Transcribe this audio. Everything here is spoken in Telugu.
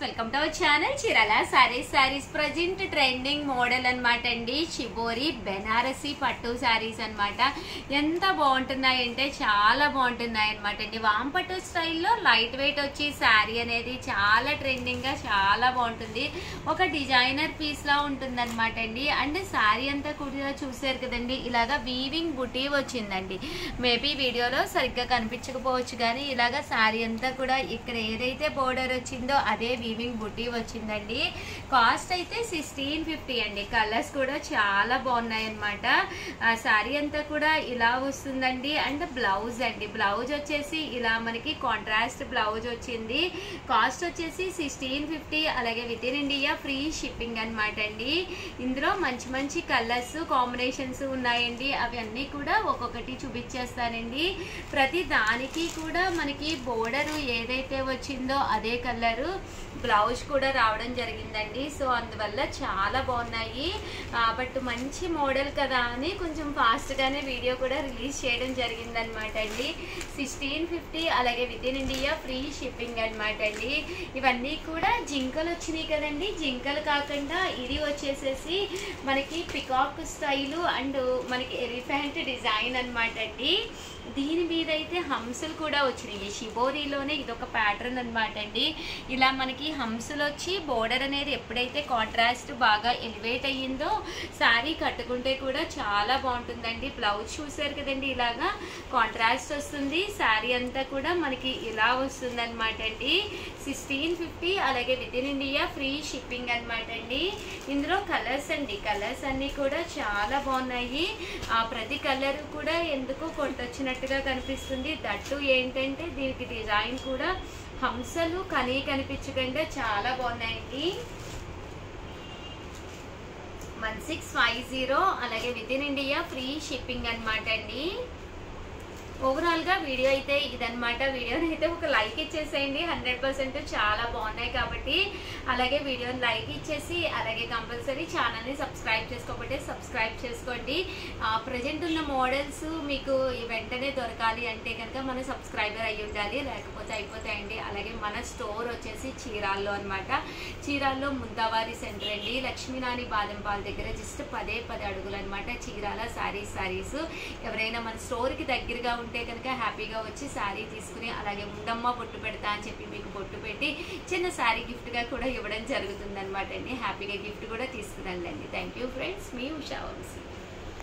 Welcome to our channel Chirala saris present trending model అన్నమాట అండి. షిబోరి బెనారసి పట్టు సారీస్ అన్నమాట. ఎంత బాగుంటున్నాయంటే చాలా బాగుంటున్నాయి అన్నమాట అండి. వాంపట్టు స్టైల్లో లైట్ వెయిట్ వచ్చి సారీ అనేది చాలా ట్రెండింగ్ గా చాలా బాగుంటుంది. ఒక డిజైనర్ పీస్ లా ఉంటుంది అనమాట అండి. అండ్ సారీ అంతా కూడా చూసారు కదండి, ఇలాగా వీవింగ్ బుటీ వచ్చిందండి. మేబీ వీడియోలో సరిగ్గా కనిపించకపోవచ్చు కానీ ఇలాగా సారీ అంతా కూడా ఇక్కడ ఏదైతే బోర్డర్ వచ్చిందో అదే వీవింగ్ బుటీ వచ్చిందండి. కాస్ట్ అయితే 1650 అండి. కలర్స్ కూడా చాలా బాగున్నాయి అనమాట. సారీ అంతా కూడా ఇలా వస్తుందండి. అండ్ బ్లౌజ్ అండి, బ్లౌజ్ వచ్చేసి ఇలా మనకి కాంట్రాస్ట్ బ్లౌజ్ వచ్చింది. కాస్ట్ వచ్చేసి 1650. అలాగే with in India free shipping అనమాట అండి. ఇందులో మంచి మంచి కలర్స్ కాంబినేషన్స్ ఉన్నాయండి. అవి అన్నీ కూడా ఒక్కొక్కటి చూపించేస్తానండి. ప్రతి దానికి కూడా మనకి బోర్డర్ ఏదైతే వచ్చిందో అదే కలరు, బ్లౌజ్ కూడా రావడం జరిగిందండి. సో అందువల్ల చాలా బాగున్నాయి. బట్ మంచి మోడల్ కదా అని కొంచెం ఫాస్ట్ గానే వీడియో కూడా రిలీజ్ చేయడం జరిగింది అనమాట అండి. 1650. అలాగే with in India free shipping అనమాట అండి. ఇవన్నీ కూడా జింకలు వచ్చినాయి కదండి. జింకలు కాకుండా ఇది వచ్చేసేసి మనకి పికాక్ స్టైలు అండ్ మనకి ఎలిఫెంట్ డిజైన్ అనమాట అండి. దీని మీద అయితే హంసలు కూడా వచ్చినాయి. షిబోరిలోనే ఇదొక ప్యాటర్న్ అనమాట అండి. ఇలా మనకి హంసలు వచ్చి బోర్డర్ అనేది ఎప్పుడైతే కాంట్రాస్ట్ బాగా ఎలివేట్ అయ్యిందో శారీ కట్టుకుంటే కూడా చాలా బాగుంటుందండి. బ్లౌజ్ చూసారు కదండి, ఇలాగా కాంట్రాస్ట్ వస్తుంది. శారీ అంతా కూడా మనకి ఇలా వస్తుంది అనమాట అండి. 1650. అలాగే with in India free shipping అనమాట అండి. ఇందులో కలర్స్ అండి, కలర్స్ అన్నీ కూడా చాలా బాగున్నాయి. ప్రతి కలర్ కూడా ఎందుకు కొంటొచ్చినట్టుగా కనిపిస్తుంది. దట్టు ఏంటంటే దీనికి డిజైన్ కూడా హంసలు కనిపించకుండా చాలా బాగున్నాయండి. 1650. అలాగే with in India free shipping అనమాట అండి. ఓవరాల్ గా వీడియో అయితే ఇదనమాట. వీడియోని అయితే ఒక లైక్ ఇచ్చేసేయండి. 100% చాలా బాగున్నాయి కాబట్టి. అలాగే వీడియోని లైక్ ఇచ్చేసి అలాగే కంపల్సరీ ఛానల్ని సబ్స్క్రైబ్ చేసుకోకపోతే సబ్స్క్రైబ్ చేసుకోండి. ప్రజెంట్ ఉన్న మోడల్స్ మీకు వెంటనే దొరకాలి అంటే కనుక మన సబ్స్క్రైబర్ అయ్యి ఉండాలి, లేకపోతే అయిపోతాయండి. అలాగే మన స్టోర్ వచ్చేసి చీరాల్లో అనమాట. చీరాల్లో ముద్దావారి సెంటర్ అండి. లక్ష్మీనాని బాదంపాల్ దగ్గర జస్ట్ 10 అడుగులు అనమాట. చీరాల సారీస్. ఎవరైనా మన స్టోర్కి దగ్గరగా ఉంటే కనుక హ్యాపీగా వచ్చి శారీ తీసుకుని అలాగే ఉండమ్మ బొట్టు పెడతా అని చెప్పి మీకు బొట్టు పెట్టి చిన్న శారీ గిఫ్ట్గా కూడా ఇవ్వడం జరుగుతుంది అనమాట అండి. హ్యాపీగా గిఫ్ట్ కూడా తీసుకురండి. థ్యాంక్ యూ ఫ్రెండ్స్, మీ ఉషా వంశీ.